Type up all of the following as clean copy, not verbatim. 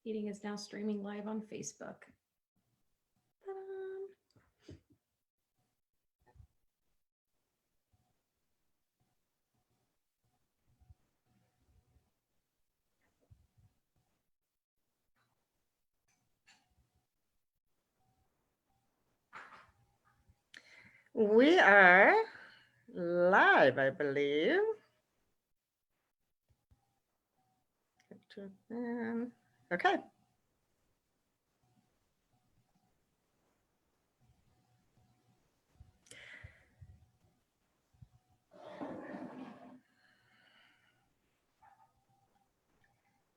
Meeting is now streaming live on Facebook. Ta-da. We are live, I believe. Okay.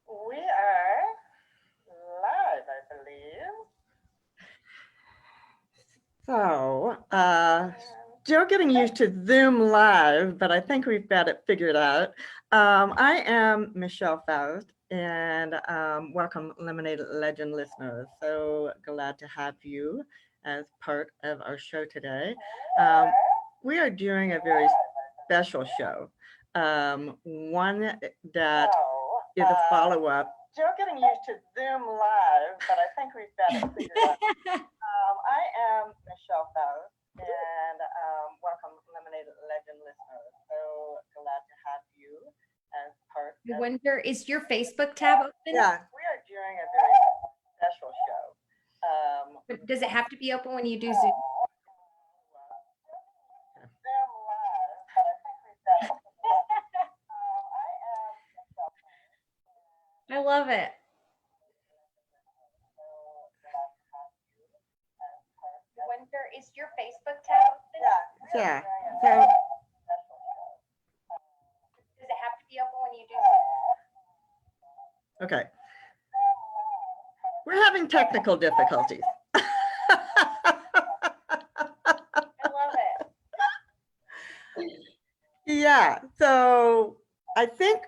We are live, I believe. So, still getting used to Zoom Live, but I think we've got it figured out. I am Michelle Faust, and welcome Lemonade Legend listeners. So glad to have you as part of our show today. We are doing a very special show, one that is a follow-up. Still getting used to Zoom Live, but I think we've got it figured out. I am Michelle Faust, and welcome Lemonade Legend listeners. So glad to have you as part I wonder, is your Facebook tab open? Yeah, we are doing a very special show. But does it have to be open when you do Zoom? I love it. Winter, is your Facebook tab open? Yeah. So, does it have to be open when you do Zoom? Okay. We're having technical difficulties. I love it. Yeah. So I think,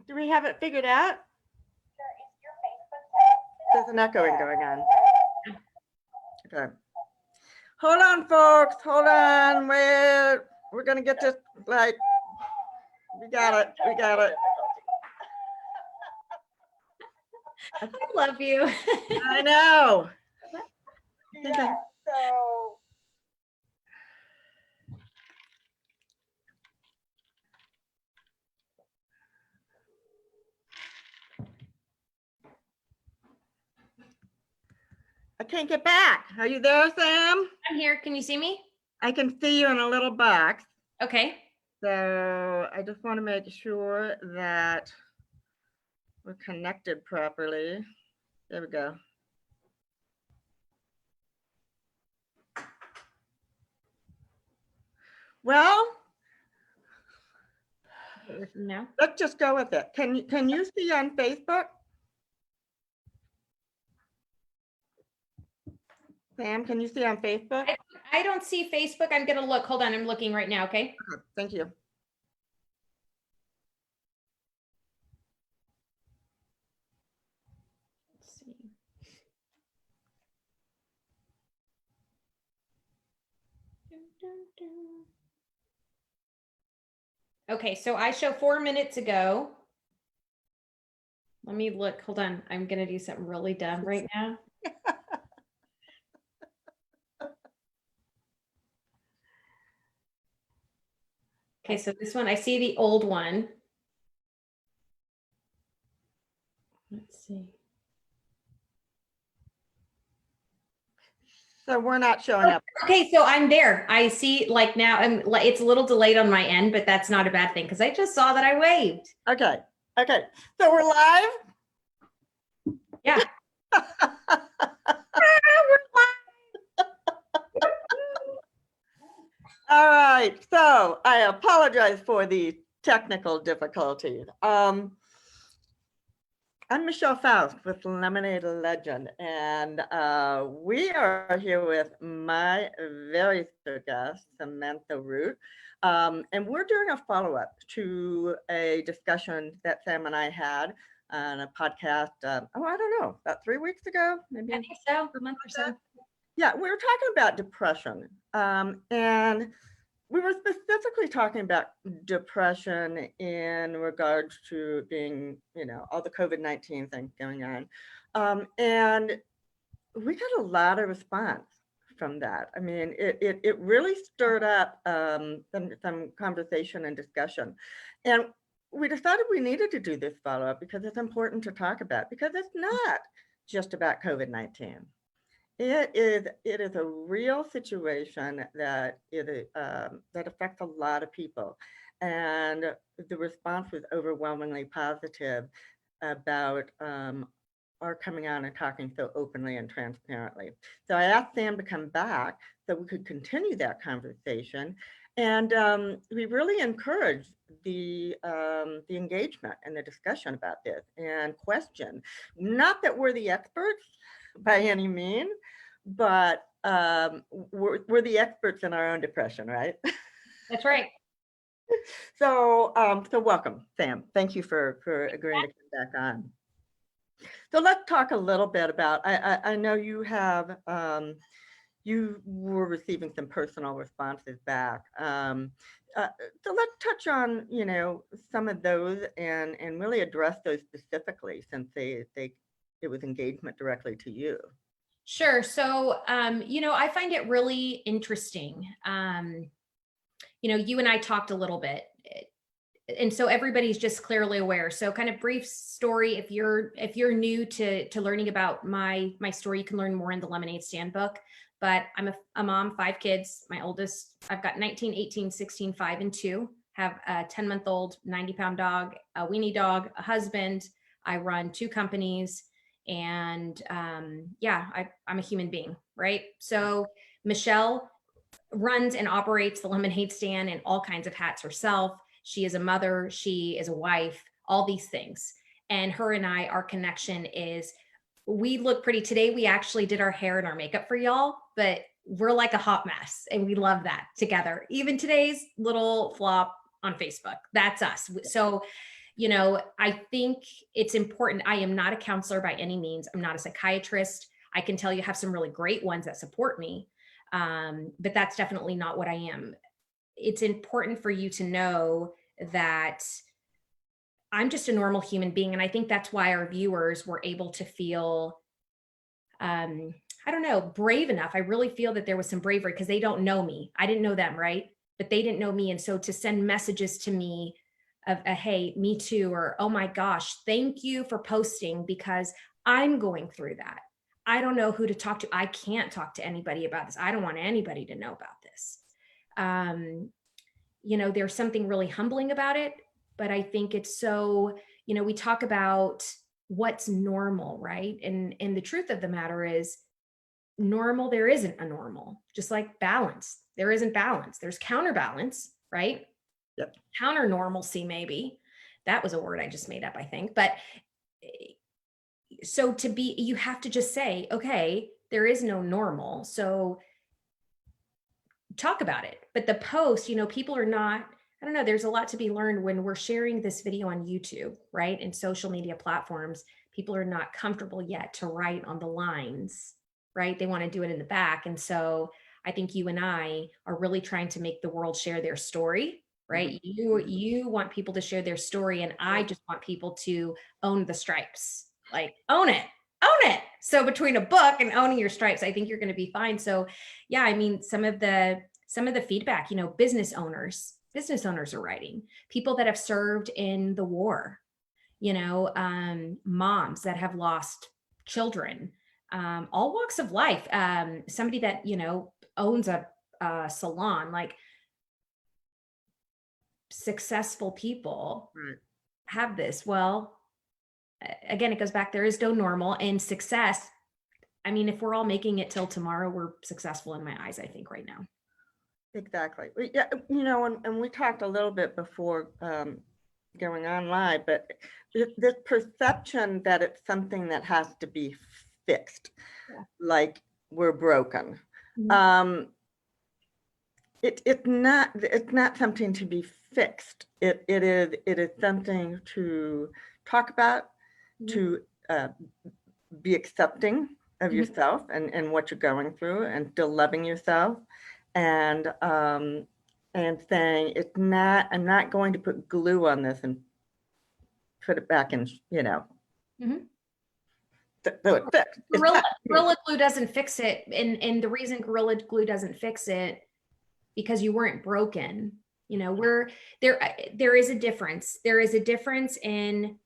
do we have it figured out? There's an echoing going on. Okay. Hold on, folks. Hold on. We're going to get this, like, we got it. We got it. I love you. I know. Yeah. So. I can't get back. Are you there, Sam? I'm here. Can you see me? I can see you in a little box. Okay. So I just want to make sure that we're connected properly. There we go. Well, no. Let's just go with it. Can you see on Facebook? Sam, can you see on Facebook? I don't see Facebook. I'm going to look. Hold on. I'm looking right now. Okay. Thank you. Let's see. Okay, so I show 4 minutes ago. Let me look. Hold on. I'm going to do something really dumb right now. Okay, so this one, I see the old one. Let's see. So we're not showing up. Okay, so I'm there. I see like now it's a little delayed on my end, but that's not a bad thing because I just saw that I waved. Okay. Okay. So we're live? Yeah. We're live. All right. So I apologize for the technical difficulties. I'm Michelle Faust with Lemonade Legend, and we are here with my very special guest, Samantha Root, and we're doing a follow-up to a discussion that Sam and I had on a podcast, I don't know, about 3 weeks ago, maybe? I think so, a month or so. Yeah, we were talking about depression, and we were specifically talking about depression in regards to being, all the COVID-19 things going on. And we got a lot of response from that. I mean, it really stirred up some conversation and discussion. And we decided we needed to do this follow-up because it's important to talk about, because it's not just about COVID-19. It is a real situation that that affects a lot of people. And the response was overwhelmingly positive about our coming out and talking so openly and transparently. So I asked Sam to come back so we could continue that conversation. And we really encouraged the engagement and the discussion about this and question. Not that we're the experts by any means, but we're the experts in our own depression, right? That's right. So welcome, Sam. Thank you for agreeing to come back on. So let's talk a little bit about, I know you have, you were receiving some personal responses back. So let's touch on, some of those and really address those specifically, since it was engagement directly to you. Sure. So, I find it really interesting. You and I talked a little bit, and so everybody's just clearly aware. So, kind of brief story. If you're new to learning about my story, you can learn more in the Lemonade Stand book. But I'm a mom, 5 kids. My oldest, I've got 19, 18, 16, 5, and 2. Have a 10-month-old, 90-pound dog, a weenie dog, a husband. I run 2 companies. And I'm a human being, right? So Michelle runs and operates the Lemonade Stand in all kinds of hats herself. She is a mother, she is a wife, all these things. And her and I, our connection is, we look pretty. Today we actually did our hair and our makeup for y'all, but we're like a hot mess and we love that together. Even today's little flop on Facebook, that's us. So I think it's important. I am not a counselor by any means. I'm not a psychiatrist. I can tell you have some really great ones that support me. But that's definitely not what I am. It's important for you to know that I'm just a normal human being. And I think that's why our viewers were able to feel, brave enough. I really feel that there was some bravery because they don't know me. I didn't know them, right? But they didn't know me. And so to send messages to me of a, hey, me too, or, oh my gosh, thank you for posting because I'm going through that. I don't know who to talk to. I can't talk to anybody about this. I don't want anybody to know about this. There's something really humbling about it, but I think it's so, we talk about what's normal, right? And the truth of the matter is normal, there isn't a normal, just like balance. There isn't balance. There's counterbalance, right? Yep. Counter normalcy, maybe. That was a word I just made up, I think. But so you have to just say, okay, there is no normal. So talk about it. But the post, people are not, I don't know, there's a lot to be learned when we're sharing this video on YouTube, right? And social media platforms. People are not comfortable yet to write on the lines, right? They want to do it in the back. And so I think you and I are really trying to make the world share their story, right? Mm-hmm. You want people to share their story, and I just want people to own the stripes, like own it. So between a book and owning your stripes, I think you're going to be fine. So yeah, I mean, some of the feedback, business owners are writing, people that have served in the war, moms that have lost children, all walks of life. Somebody that, owns a salon, like successful people have this. Well, again, it goes back, there is no normal, and success. I mean, if we're all making it till tomorrow, we're successful in my eyes, I think right now. Exactly. Yeah, and we talked a little bit before going on live, but this perception that it's something that has to be fixed, like we're broken. Mm-hmm. It's not something to be fixed. It is something to talk about, to be accepting of yourself and what you're going through, and still loving yourself, and and saying, I'm not going to put glue on this and put it back in, Mhm. so it fixed. It's not Gorilla glue doesn't fix it. And the reason Gorilla glue doesn't fix it, because you weren't broken. There is a difference. There is a difference in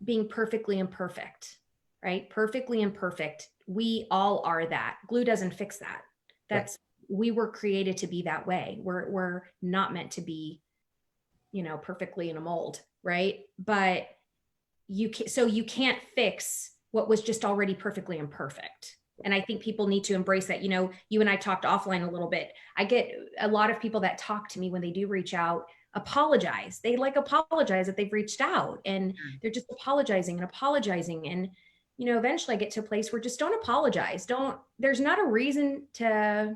being perfectly imperfect, right? Perfectly imperfect. We all are that. Glue doesn't fix that. That's, we were created to be that way. We're not meant to be, perfectly in a mold, right? But you can't fix what was just already perfectly imperfect. And I think people need to embrace that. You and I talked offline a little bit. I get a lot of people that talk to me when they do reach out, apologize. They apologize that they've reached out, and they're just apologizing and apologizing. And, eventually I get to a place where just don't apologize. There's not a reason to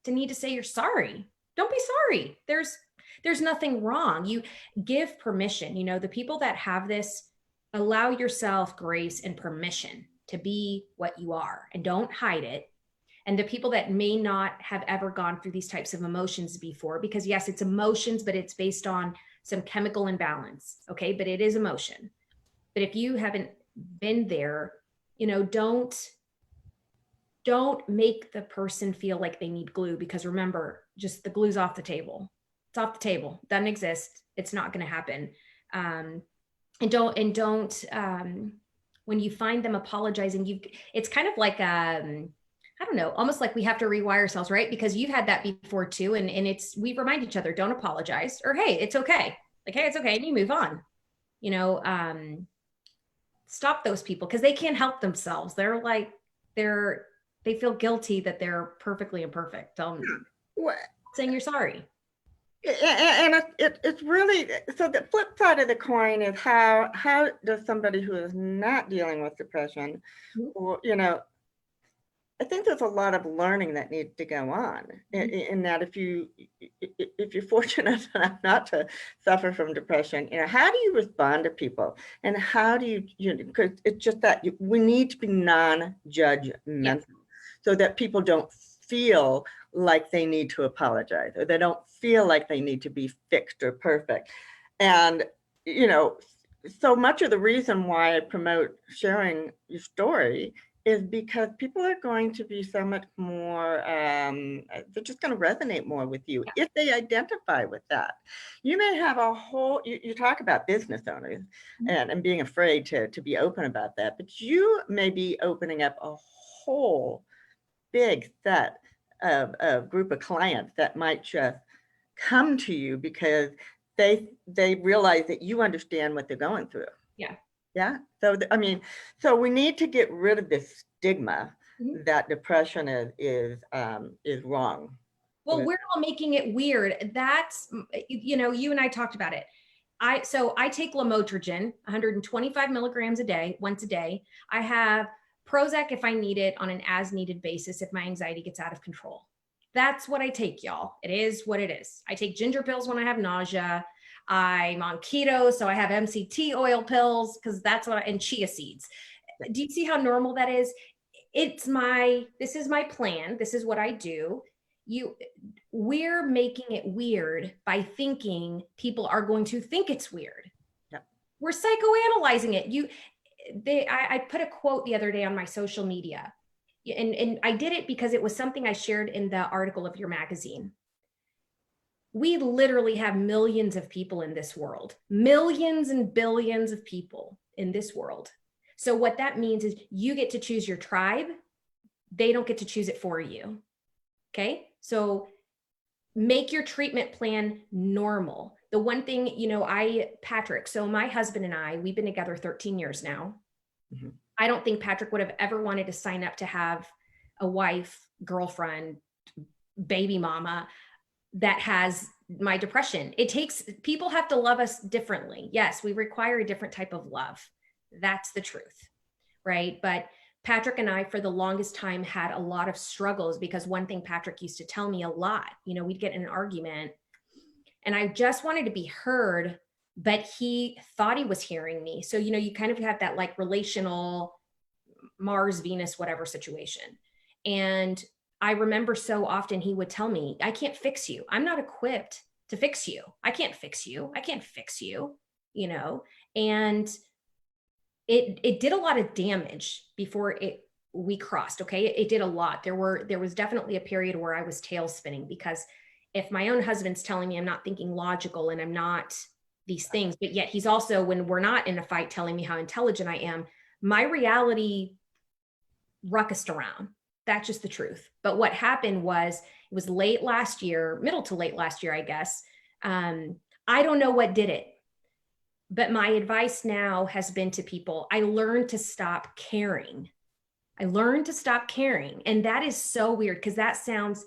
need to say you're sorry. Don't be sorry. There's nothing wrong. You give permission. The people that have this, allow yourself grace and permission to be what you are, and don't hide it. And the people that may not have ever gone through these types of emotions before, because yes, it's emotions, but it's based on some chemical imbalance. Okay. But it is emotion. But if you haven't been there, don't make the person feel like they need glue, because remember, just the glue's off the table. It's off the table. Doesn't exist. It's not going to happen. And don't when you find them apologizing, it's kind of like I don't know, almost like we have to rewire ourselves, right? Because you've had that before too. And we remind each other, don't apologize, or hey, it's okay. Like, hey, it's okay. And you move on. Stop those people, because they can't help themselves. They feel guilty that they're perfectly imperfect. Saying you're sorry. And it's really, so the flip side of the coin is how does somebody who is not dealing with depression, or I think there's a lot of learning that needs to go on in that if you're fortunate enough not to suffer from depression, how do you respond to people, and how do you because it's just that we need to be non-judgmental, so that people don't feel like they need to apologize, or they don't feel like they need to be fixed or perfect. And so much of the reason why I promote sharing your story is because people are going to be so much more, they're just going to resonate more with you if they identify with that. You may have a whole, you talk about business owners and being afraid to be open about that, but you may be opening up a whole big set of a group of clients that might just come to you because they realize that you understand what they're going through. Yeah. So, so we need to get rid of this stigma that depression is wrong. Well, we're all making it weird. That's, you and I talked about it. I take LemonadeLegend, 125 milligrams a day, once a day. I have Prozac if I need it on an as needed basis if my anxiety gets out of control. That's what I take, y'all. It is what it is. I take ginger pills when I have nausea. I'm on keto, so I have MCT oil pills, because that's what and chia seeds. Do you see how normal that is? This is my plan. This is what I do. We're making it weird by thinking people are going to think it's weird. We're psychoanalyzing it. I put a quote the other day on my social media, and I did it because it was something I shared in the article of your magazine. We literally have millions of people in this world, millions and billions of people in this world. So what that means is you get to choose your tribe. They don't get to choose it for you. Okay. So make your treatment plan normal. The one thing, Patrick, so my husband and I, we've been together 13 years now. I don't think Patrick would have ever wanted to sign up to have a wife, girlfriend, baby mama that has my depression. People have to love us differently. Yes, we require a different type of love. That's the truth, right? But Patrick and I, for the longest time, had a lot of struggles, because one thing Patrick used to tell me a lot, we'd get in an argument and I just wanted to be heard, but he thought he was hearing me. So, you kind of have that like relational Mars, Venus, whatever situation. And I remember so often he would tell me, I can't fix you. I'm not equipped to fix you. I can't fix you. I can't fix you, you know? And it did a lot of damage before we crossed. Okay. It did a lot. There was definitely a period where I was tail spinning, because if my own husband's telling me I'm not thinking logical and I'm not these things, but yet he's also, when we're not in a fight, telling me how intelligent I am, my reality ruckused around. That's just the truth. But what happened was, it was late last year, middle to late last year, I guess. I don't know what did it, but my advice now has been to people, I learned to stop caring. I learned to stop caring. And that is so weird, because that sounds,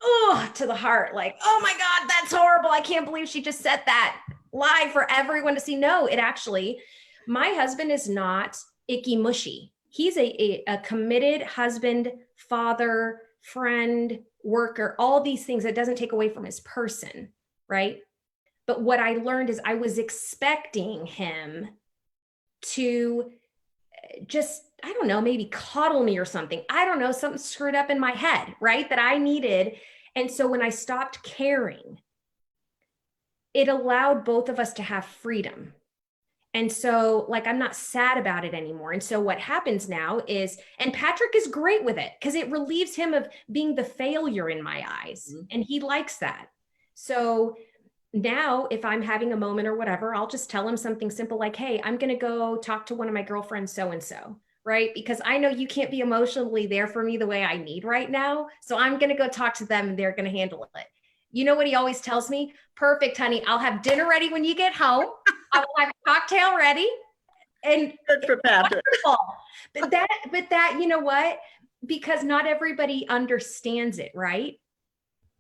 oh, to the heart, like, oh my God, that's horrible. I can't believe she just said that live for everyone to see. No, it actually, my husband is not icky mushy. He's a committed husband, father, friend, worker, all these things. That doesn't take away from his person, right? But what I learned is I was expecting him to just, I don't know, maybe coddle me or something. I don't know, something screwed up in my head, right? That I needed. And so when I stopped caring, it allowed both of us to have freedom. And so, like, I'm not sad about it anymore. And so what happens now is, and Patrick is great with it, because it relieves him of being the failure in my eyes. And he likes that. So now if I'm having a moment or whatever, I'll just tell him something simple like, hey, I'm going to go talk to one of my girlfriends, so-and-so, right? Because I know you can't be emotionally there for me the way I need right now. So I'm going to go talk to them and they're going to handle it. You know what he always tells me? Perfect, honey. I'll have dinner ready when you get home. I will have a cocktail ready. And Good for Patrick. But that, you know what? Because not everybody understands it, right?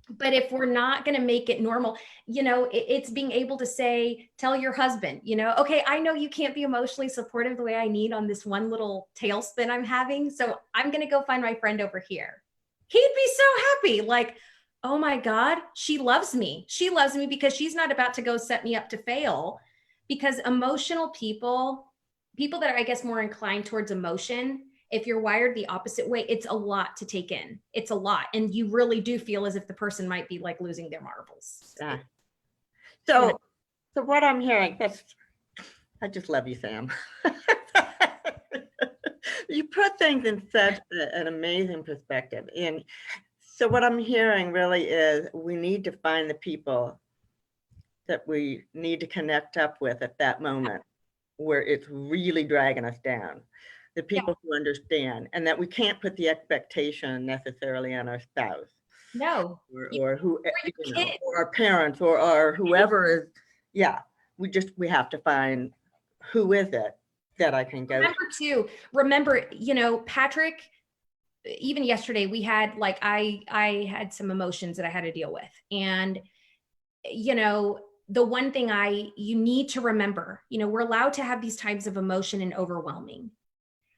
But if we're not going to make it normal, it's being able to say, tell your husband, okay, I know you can't be emotionally supportive the way I need on this one little tailspin I'm having. So I'm going to go find my friend over here. He'd be so happy. Like, oh my God, she loves me. She loves me because she's not about to go set me up to fail. Because emotional people that are, I guess, more inclined towards emotion, if you're wired the opposite way, it's a lot to take in. It's a lot. And you really do feel as if the person might be like losing their marbles. Yeah. So what I'm hearing, I just love you, Sam. You put things in such an amazing perspective. And so what I'm hearing really is, we need to find the people that we need to connect up with at that moment where it's really dragging us down. The people who understand, and that we can't put the expectation necessarily on our spouse. No. Or our parents or whoever is, we have to find who is it that I can go to. Remember, Patrick, even yesterday we had, like, I had some emotions that I had to deal with. And, the one thing you need to remember, we're allowed to have these types of emotion and overwhelming.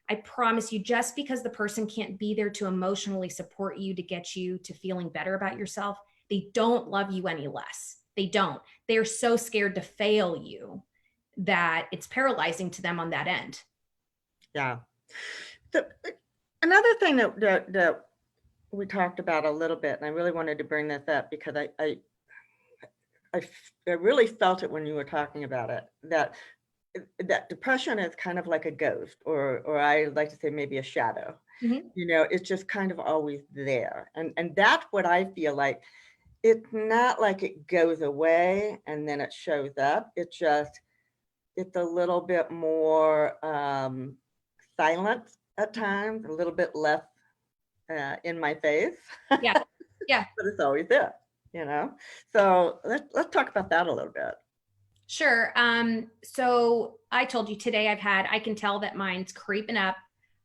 I promise you, just because the person can't be there to emotionally support you, to get you to feeling better about yourself, they don't love you any less. They don't. They're so scared to fail you that it's paralyzing to them on that end. Yeah. So another thing that we talked about a little bit, and I really wanted to bring this up because I really felt it when you were talking about it, that depression is kind of like a ghost, or I like to say maybe a shadow. Mm-hmm. It's just kind of always there. And that's what I feel like. It's not like it goes away and then it shows up. It's a little bit more silent at times, a little bit less in my face. Yeah. But it's always there, So let's talk about that a little bit. Sure. So I told you today I can tell that mine's creeping up.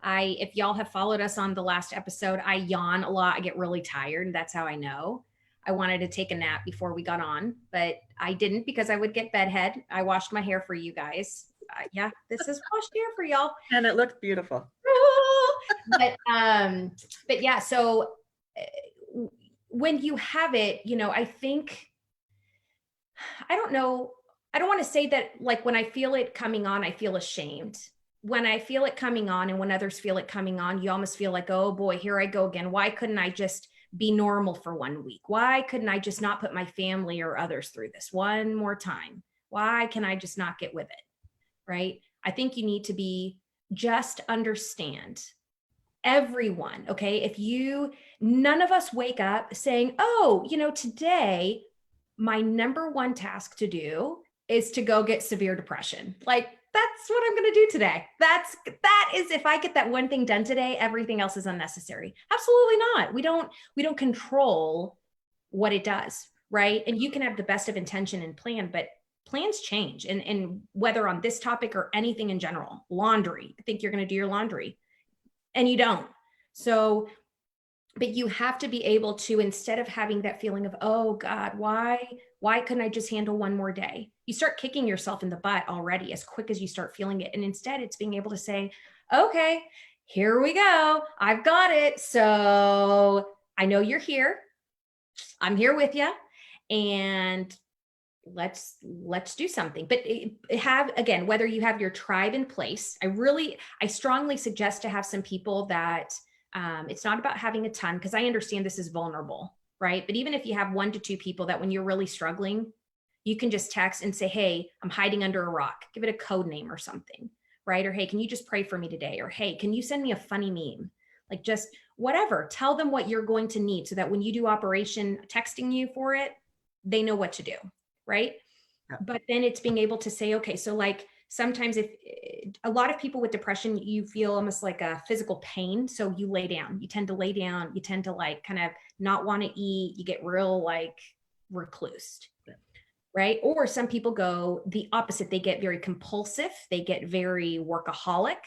If y'all have followed us on the last episode, I yawn a lot. I get really tired, and that's how I know. I wanted to take a nap before we got on, but I didn't, because I would get bedhead. I washed my hair for you guys. This is washed hair for y'all. And it looks beautiful. But yeah, so when you have it, I think, I don't know. I don't want to say that, like, when I feel it coming on, I feel ashamed. when I feel it coming on and when others feel it coming on, you almost feel like, oh boy, here I go again. Why couldn't I just be normal for 1 week? Why couldn't I just not put my family or others through this one more time? Why can I just not get with it? Right? I think you need to be just understand everyone. Okay. None of us wake up saying, oh, today my number one task to do is to go get severe depression. Like, that's what I'm going to do today. That is, if I get that one thing done today, everything else is unnecessary. Absolutely not. We don't control what it does, right? And you can have the best of intention and plan, but plans change. And whether on this topic or anything in general, laundry, I think you're going to do your laundry and you don't. So, but you have to be able to, instead of having that feeling of, oh God, why couldn't I just handle one more day? You start kicking yourself in the butt already as quick as you start feeling it. And instead it's being able to say, okay, here we go. I've got it. So I know you're here. I'm here with you. And let's do something. But have, again, whether you have your tribe in place, I strongly suggest to have some people that it's not about having a ton, because I understand this is vulnerable, right? But even if you have 1 to 2 people that when you're really struggling, you can just text and say, hey, I'm hiding under a rock, give it a code name or something, right? Or hey, can you just pray for me today? Or hey, can you send me a funny meme? Like, just whatever, tell them what you're going to need so that when you do operation texting you for it, they know what to do, right? Yeah. But then it's being able to say, okay, so like sometimes if a lot of people with depression, you feel almost like a physical pain. So you lay down, you tend to lay down, you tend to like kind of not want to eat, you get real like reclused, right? Or some people go the opposite. They get very compulsive. They get very workaholic.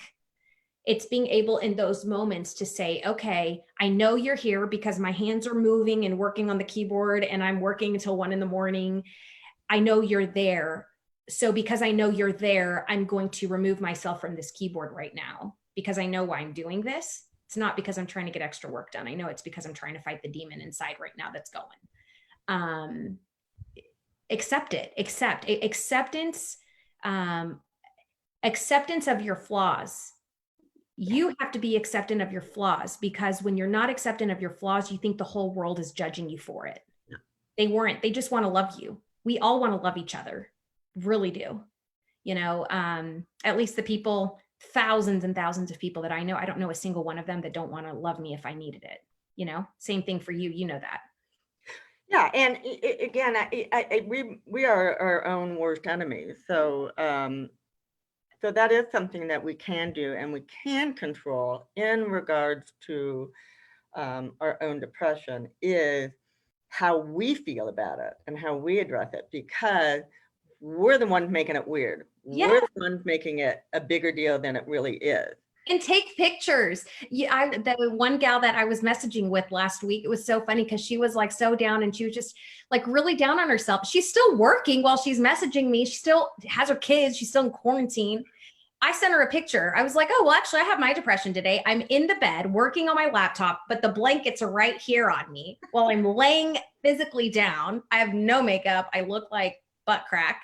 It's being able in those moments to say, okay, I know you're here because my hands are moving and working on the keyboard and I'm working until 1 a.m. I know you're there. So because I know you're there, I'm going to remove myself from this keyboard right now because I know why I'm doing this. It's not because I'm trying to get extra work done. I know it's because I'm trying to fight the demon inside right now that's going. Accept it. Acceptance. Acceptance of your flaws. You have to be acceptant of your flaws, because when you're not acceptant of your flaws, you think the whole world is judging you for it. Yeah. They weren't. They just want to love you. We all want to love each other. Really do. At least the people, thousands and thousands of people that I know, I don't know a single one of them that don't want to love me if I needed it. Same thing for you. You know that. Yeah, and again, we are our own worst enemies. So so that is something that we can do and we can control in regards to our own depression, is how we feel about it and how we address it, because we're the ones making it weird. Yeah. We're the ones making it a bigger deal than it really is. And take pictures. Yeah, the one gal that I was messaging with last week, it was so funny because she was like so down and she was just like really down on herself. She's still working while she's messaging me. She still has her kids. She's still in quarantine. I sent her a picture. I was like, oh, well, actually, I have my depression today. I'm in the bed working on my laptop, but the blankets are right here on me while I'm laying physically down. I have no makeup. I look like butt crack.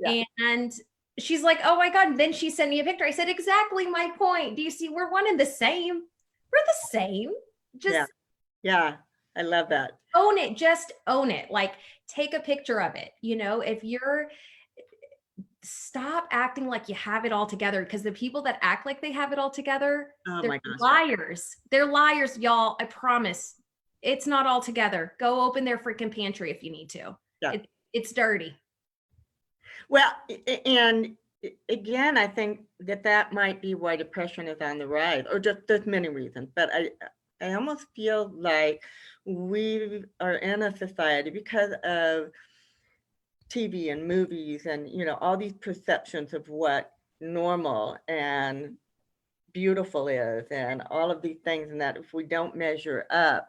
Yeah. And she's like, oh my God. And then she sent me a picture. I said, exactly my point. Do you see? We're one and the same. We're the same. Just yeah. I love that. Own it. Just own it. Like, take a picture of it. If you're, stop acting like you have it all together, because the people that act like they have it all together, they're liars. They're liars, y'all. I promise. It's not all together. Go open their freaking pantry if you need to. Yeah. It's dirty. Well, and again, I think that might be why depression is on the rise, or just there's many reasons, but I almost feel like we are in a society, because of TV and movies and all these perceptions of what normal and beautiful is, and all of these things, and that if we don't measure up,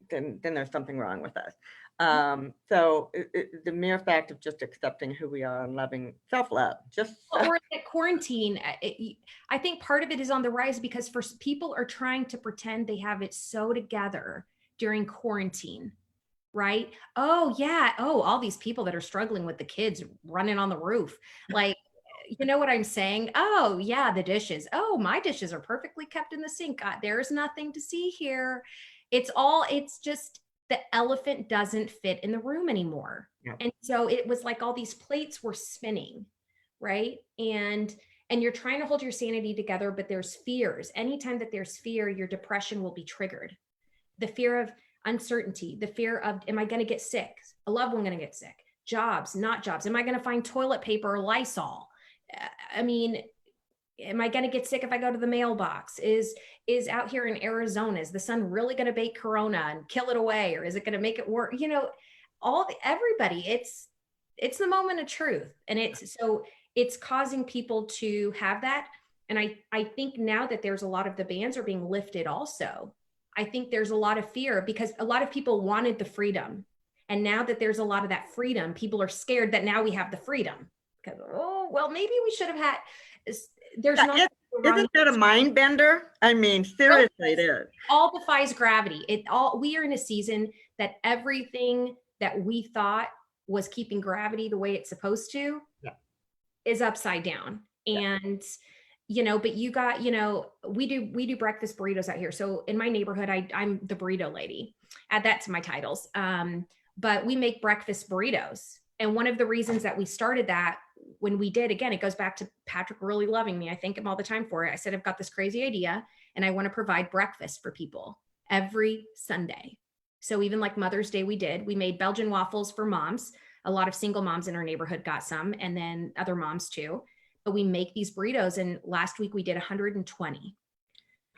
then there's something wrong with us. So the mere fact of just accepting who we are and loving self-love, or that quarantine, I think part of it is on the rise because people are trying to pretend they have it so together during quarantine. Right? Oh yeah. Oh, all these people that are struggling with the kids running on the roof. Like, you know what I'm saying? Oh, yeah, the dishes. Oh, my dishes are perfectly kept in the sink. There's nothing to see here. It's just the elephant doesn't fit in the room anymore. Yeah. And so it was like all these plates were spinning, right? And you're trying to hold your sanity together, but there's fears. Anytime that there's fear, your depression will be triggered. The fear of uncertainty, the fear of, am I going to get sick? A loved one going to get sick? Jobs, not jobs. Am I going to find toilet paper or Lysol? I mean, am I going to get sick if I go to the mailbox? Is out here in Arizona, is the sun really going to bake Corona and kill it away, or is it going to make it work? You know, everybody, it's the moment of truth, and it's causing people to have that. And I think now that there's a lot of the bans are being lifted also. I think there's a lot of fear because a lot of people wanted the freedom. And now that there's a lot of that freedom, people are scared that now we have the freedom. Because, oh, well, maybe we should have had, there's Yeah, not. isn't that a mind bender? I mean, seriously, it is. All defies gravity. We are in a season that everything that we thought was keeping gravity the way it's supposed to is upside down. And but you got, we do breakfast burritos out here. So in my neighborhood, I'm the burrito lady. Add that to my titles. But we make breakfast burritos. And one of the reasons that we started that when we did, again, it goes back to Patrick really loving me. I thank him all the time for it. I said, I've got this crazy idea and I want to provide breakfast for people every Sunday. So even like Mother's Day, we made Belgian waffles for moms. A lot of single moms in our neighborhood got some, and then other moms too. But we make these burritos, and last week we did 120.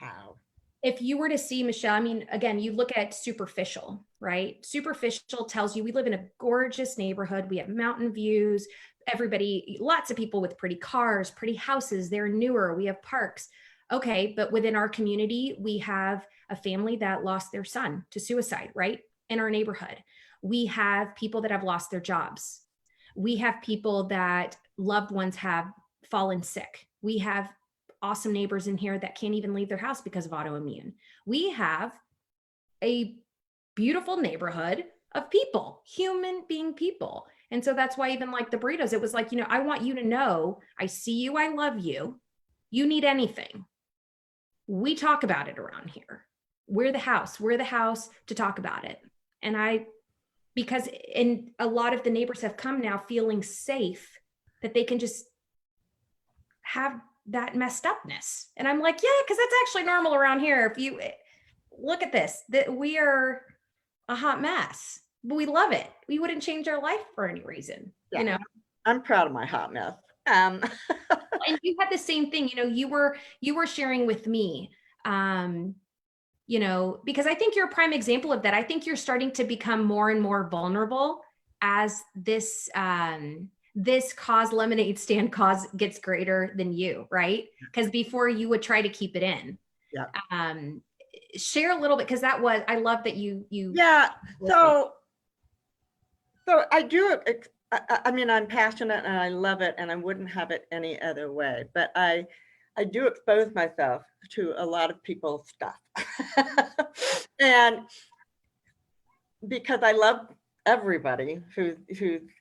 Wow. If you were to see, Michelle, I mean, again, you look at superficial, right? Superficial tells you we live in a gorgeous neighborhood. We have mountain views, everybody, lots of people with pretty cars, pretty houses. They're newer. We have parks. Okay. But within our community, we have a family that lost their son to suicide, right? In our neighborhood. We have people that have lost their jobs. We have people that loved ones have fallen sick. We have awesome neighbors in here that can't even leave their house because of autoimmune. We have a beautiful neighborhood of people, human being people. And so that's why even like the burritos, it was like, I want you to know, I see you, I love you. You need anything, we talk about it around here. We're the house to talk about it. And because in a lot of the neighbors have come now feeling safe that they can just have that messed upness. And I'm like, yeah, because that's actually normal around here. If you look at this, that we are a hot mess, but we love it. We wouldn't change our life for any reason, I'm proud of my hot mess. And you had the same thing, you were sharing with me, because I think you're a prime example of that. I think you're starting to become more and more vulnerable as this lemonade stand cause gets greater than you, right? Because before you would try to keep it in. Yeah. Share a little bit, because I love that you. Yeah. So I do. I mean, I'm passionate and I love it, and I wouldn't have it any other way. But I do expose myself to a lot of people's stuff, and because I love everybody who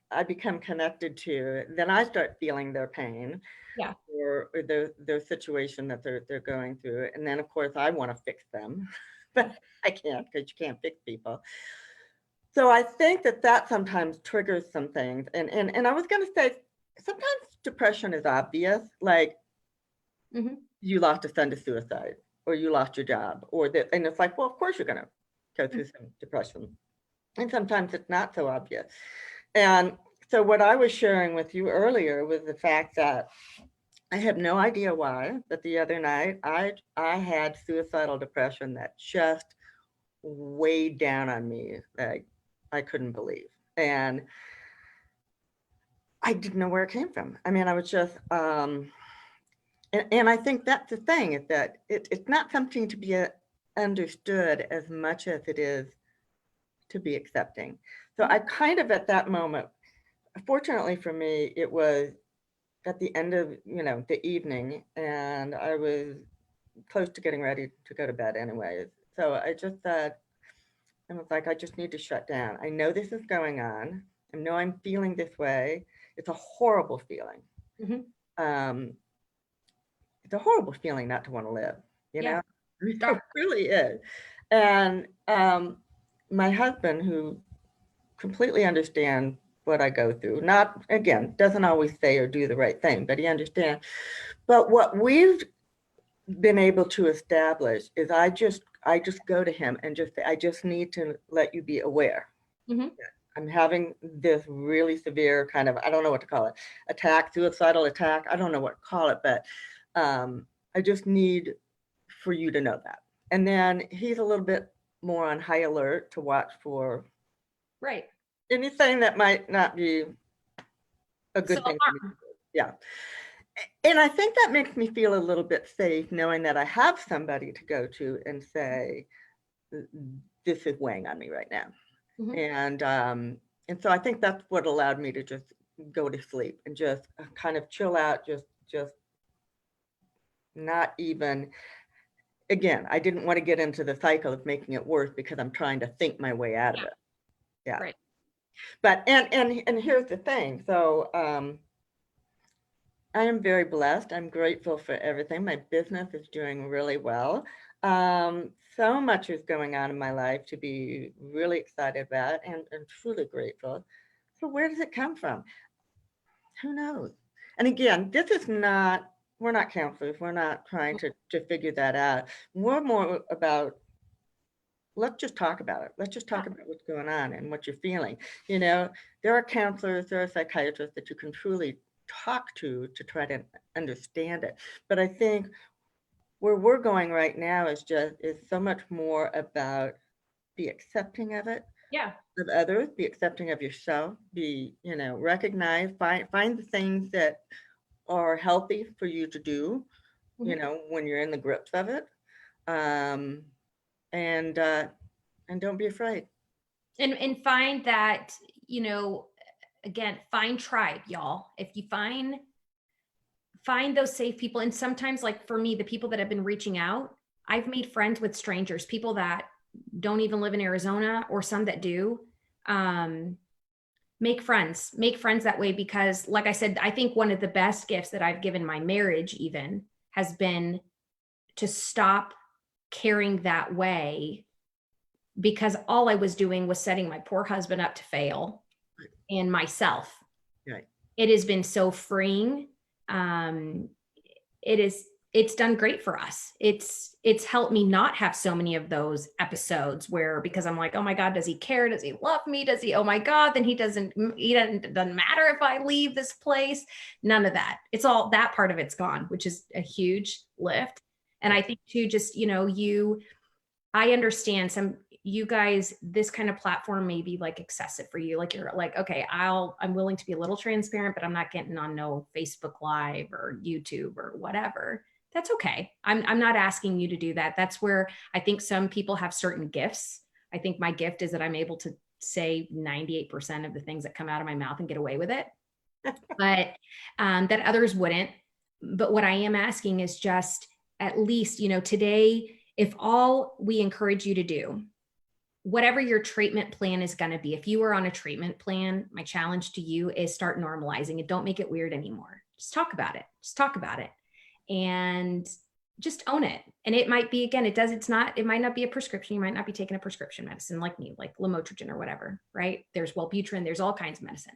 I become connected to, then I start feeling their pain, or their situation that they're going through, and then of course I want to fix them, but I can't, because you can't fix people. So I think that sometimes triggers some things, and I was going to say sometimes depression is obvious, like you lost a son to suicide, or you lost your job, or that, and it's like, well, of course you're going to go through some depression. And sometimes it's not so obvious. And so what I was sharing with you earlier was the fact that I had no idea why, but the other night I had suicidal depression that just weighed down on me, like I couldn't believe. And I didn't know where it came from. I mean, I was just, and I think that's the thing, is that it's not something to be understood as much as it is to be accepting. So I kind of, at that moment, fortunately for me, it was at the end of, the evening, and I was close to getting ready to go to bed anyways. So I just said, I was like, I just need to shut down. I know this is going on. I know I'm feeling this way. It's a horrible feeling. it's a horrible feeling not to want to live, you Yeah. know? It Dark. really is. And my husband, who completely understands what I go through, not, again, doesn't always say or do the right thing, but he understands. But what we've been able to establish is I just go to him and just say, I just need to let you be aware. Mm-hmm. I'm having this really severe kind of, I don't know what to call it, attack, suicidal attack. I don't know what to call it, but I just need for you to know that. And then he's a little bit more on high alert to watch for Right. anything that might not be a good thing for me to do. Yeah. And I think that makes me feel a little bit safe knowing that I have somebody to go to and say, this is weighing on me right now. Mm-hmm. And so I think that's what allowed me to just go to sleep and just kind of chill out, just not even, again, I didn't want to get into the cycle of making it worse because I'm trying to think my way out of it. Yeah. Right. But and here's the thing. So I am very blessed. I'm grateful for everything. My business is doing really well. So much is going on in my life to be really excited about and truly grateful. So where does it come from? Who knows? And again, this is not, we're not counselors. We're not trying to figure that out. We're more about, let's just talk about it. Let's just talk about what's going on and what you're feeling. You know, there are counselors, there are psychiatrists that you can truly talk to try to understand it. But I think where we're going right now is so much more about be accepting of it, Yeah. of others, be accepting of yourself, be, recognize, find the things that are healthy for you to do, Mm-hmm. when you're in the grips of it. Um, and don't be afraid. And find that, again, find tribe, y'all. If you find those safe people. And sometimes, like for me, the people that have been reaching out, I've made friends with strangers, people that don't even live in Arizona, or some that do. Make friends that way, because like I said, I think one of the best gifts that I've given my marriage even has been to stop caring that way, because all I was doing was setting my poor husband up to fail and myself. Right. It has been so freeing. Um, it's done great for us. It's helped me not have so many of those episodes where, because I'm like, oh my God, does he care? Does he love me? Does he, oh my God, then he doesn't matter if I leave this place. None of that. It's all, that part of it's gone, which is a huge lift. And I think too, just, I understand you guys, this kind of platform may be like excessive for you. Like you're like, okay, I'm willing to be a little transparent, but I'm not getting on no Facebook Live or YouTube or whatever. That's okay. I'm not asking you to do that. That's where I think some people have certain gifts. I think my gift is that I'm able to say 98% of the things that come out of my mouth and get away with it, but that others wouldn't. But what I am asking is just, at least, today, if all we encourage you to do, whatever your treatment plan is going to be, if you are on a treatment plan, my challenge to you is start normalizing it. Don't make it weird anymore. Just talk about it. Just talk about it and just own it. And it might be, again, it might not be a prescription. You might not be taking a prescription medicine like me, like lamotrigine or whatever, right? There's Wellbutrin, there's all kinds of medicine.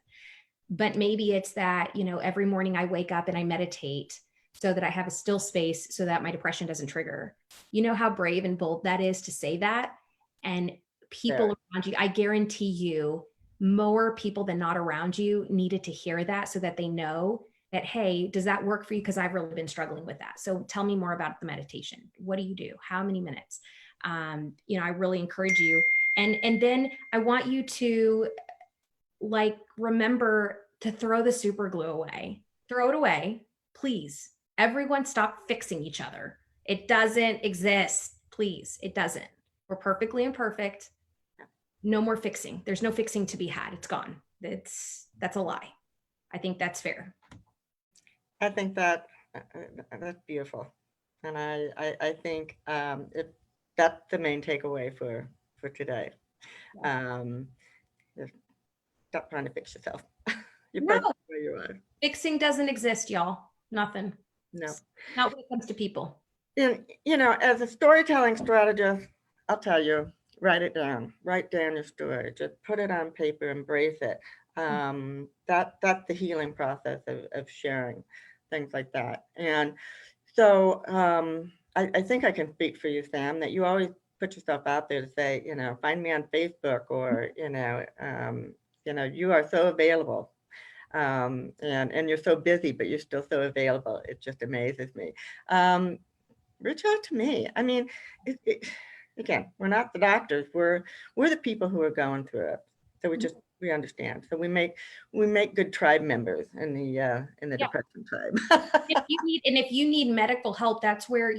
But maybe it's that, every morning I wake up and I meditate so that I have a still space so that my depression doesn't trigger. You know how brave and bold that is to say that? And people around you, I guarantee you, more people than not around you needed to hear that, so that they know that, hey, does that work for you? Because I've really been struggling with that. So tell me more about the meditation. What do you do? How many minutes? I really encourage you. And then I want you to, like, remember to throw the super glue away. Throw it away, please. Everyone stop fixing each other. It doesn't exist. Please. It doesn't. We're perfectly imperfect. No more fixing. There's no fixing to be had. It's gone. That's a lie. I think that's fair. I think that's beautiful. And I think that's the main takeaway for today. Just stop trying to fix yourself. You're No, perfect where you are. fixing doesn't exist, y'all. Nothing. No. Not when it comes to people. And, as a storytelling strategist, I'll tell you, write down your story, just put it on paper, embrace it. That's the healing process of sharing things like that. And so I think I can speak for you, Sam, that you always put yourself out there to say, find me on Facebook, or, you are so available. And you're so busy, but you're still so available. It just amazes me. Reach out to me. I mean, again, we're not the doctors. We're the people who are going through it. So we understand. So we make good tribe members in the depression tribe. If you need medical help, that's where,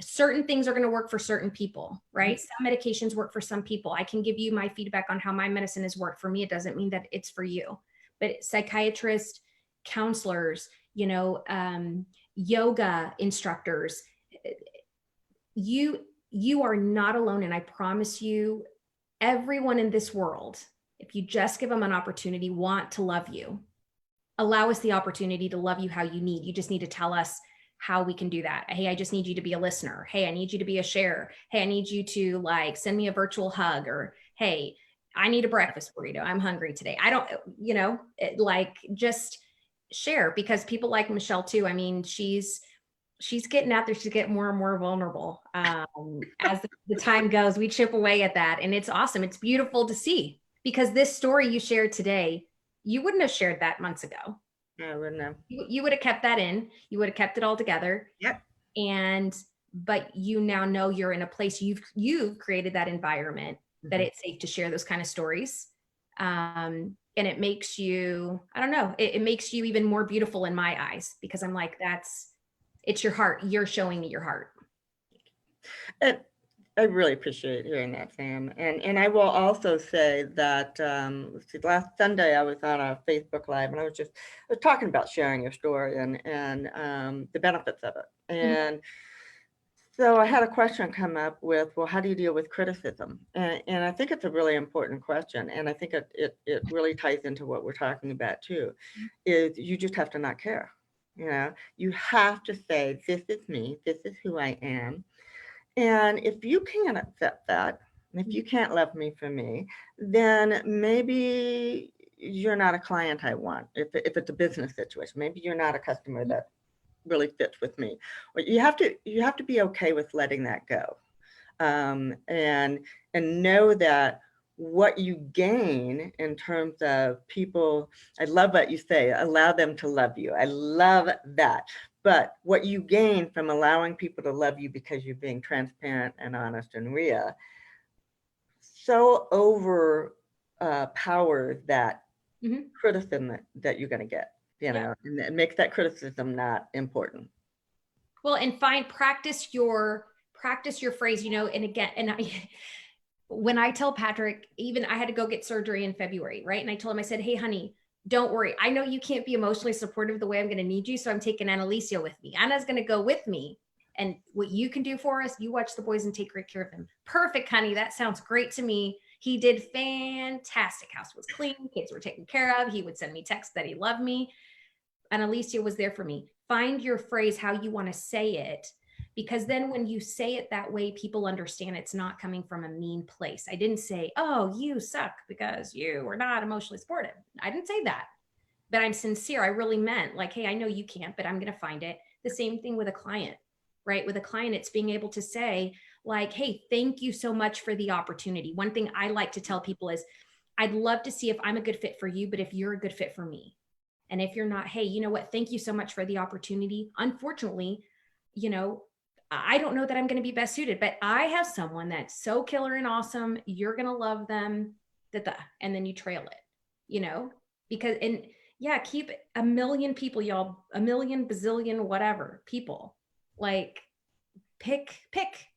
certain things are going to work for certain people, right? Some medications work for some people. I can give you my feedback on how my medicine has worked for me. It doesn't mean that it's for you. But psychiatrists, counselors, yoga instructors, you are not alone. And I promise you, everyone in this world, if you just give them an opportunity, want to love you. Allow us the opportunity to love you how you need. You just need to tell us how we can do that. Hey, I just need you to be a listener. Hey, I need you to be a sharer. Hey, I need you to send me a virtual hug, or hey, I need a breakfast burrito. I'm hungry today. I don't, just share, because people like Michelle too. I mean, she's getting out there. She's getting more and more vulnerable. As the time goes, we chip away at that. And it's awesome. It's beautiful to see, because this story you shared today, you wouldn't have shared that months ago. I wouldn't have. You would have kept that in. You would have kept it all together. Yep. But you now know you're in a place, you've created that environment that it's safe to share those kind of stories. And it makes you, I don't know, it makes you even more beautiful in my eyes, because I'm like, it's your heart. You're showing me your heart. I really appreciate hearing that, Sam. And I will also say that last Sunday I was on a Facebook Live, and I was talking about sharing your story and the benefits of it. And so I had a question come up with, well, how do you deal with criticism? And I think it's a really important question. And I think it really ties into what we're talking about too, is you just have to not care. You have to say, this is me, this is who I am. And if you can't accept that, and if you can't love me for me, then maybe you're not a client I want. If it's a business situation, maybe you're not a customer that really fits with me. But you have to be okay with letting that go, and know that what you gain in terms of people. I love what you say. Allow them to love you. I love that. But what you gain from allowing people to love you because you're being transparent and honest and real, so powers that criticism that you're going to get, and it makes that criticism not important. Well, and practice your phrase, and again, when I tell Patrick, even I had to go get surgery in February, right? And I told him, I said, hey, honey, don't worry. I know you can't be emotionally supportive the way I'm going to need you. So I'm taking Annalicia with me. Anna's going to go with me. And what you can do for us, you watch the boys and take great care of them. Perfect, honey. That sounds great to me. He did fantastic. House was clean. Kids were taken care of. He would send me texts that he loved me. Annalicia was there for me. Find your phrase, how you want to say it. Because then when you say it that way, people understand it's not coming from a mean place. I didn't say, oh, you suck because you were not emotionally supportive. I didn't say that, but I'm sincere. I really meant hey, I know you can't, but I'm going to find it. The same thing with a client, right? With a client, it's being able to say hey, thank you so much for the opportunity. One thing I like to tell people is I'd love to see if I'm a good fit for you, but if you're a good fit for me. And if you're not, hey, you know what? Thank you so much for the opportunity. Unfortunately, I don't know that I'm going to be best suited, but I have someone that's so killer and awesome. You're going to love them. And then you trail it, because, keep a million people, y'all, a million, bazillion, whatever people, pick,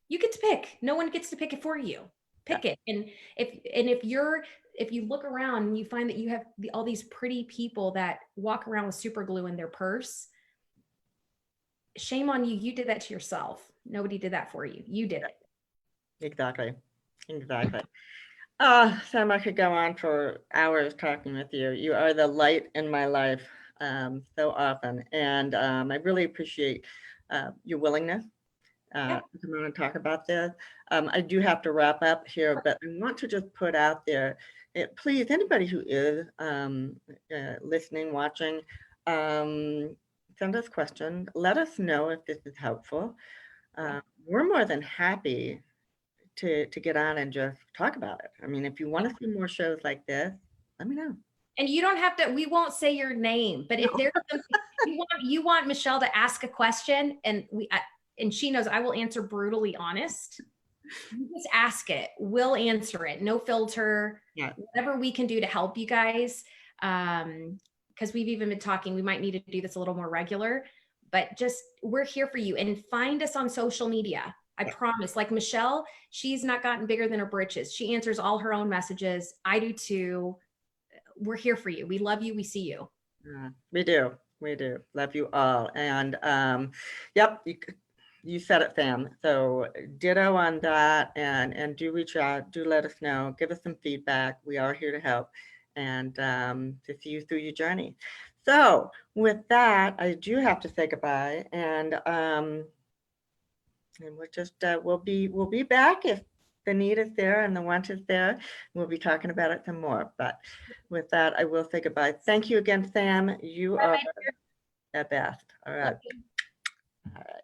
you get to pick. No one gets to pick it for you. Pick it. And if you look around and you find that you have all these pretty people that walk around with super glue in their purse, shame on you. You did that to yourself. Nobody did that for you. You did it. Exactly. Sam, I could go on for hours talking with you. You are the light in my life. so often. And I really appreciate your willingness Yeah. to come on and talk about this. I do have to wrap up here, but I want to just put out there, please, anybody who is listening, watching, send us questions. Let us know if this is helpful. We're more than happy to get on and just talk about it. I mean, if you want to see more shows like this, let me know. And you don't have to, we won't say your name, but if there's something you want Michelle to ask a question, and she knows I will answer brutally honest. You just ask it. We'll answer it. No filter. Yeah. Whatever we can do to help you guys. Because we've even been talking, we might need to do this a little more regular, but just we're here for you. And find us on social media. I promise. Like Michelle, she's not gotten bigger than her britches. She answers all her own messages. I do too. We're here for you. We love you. We see you. We do. We do. Love you all. And yep, you said it, Sam. So ditto on that, and do reach out. Do let us know. Give us some feedback. We are here to help and to see you through your journey. So with that, I do have to say goodbye, and we're just we'll be back if the need is there and the want is there. We'll be talking about it some more. But with that, I will say goodbye. Thank you again, Sam. You are the best. All right. All right.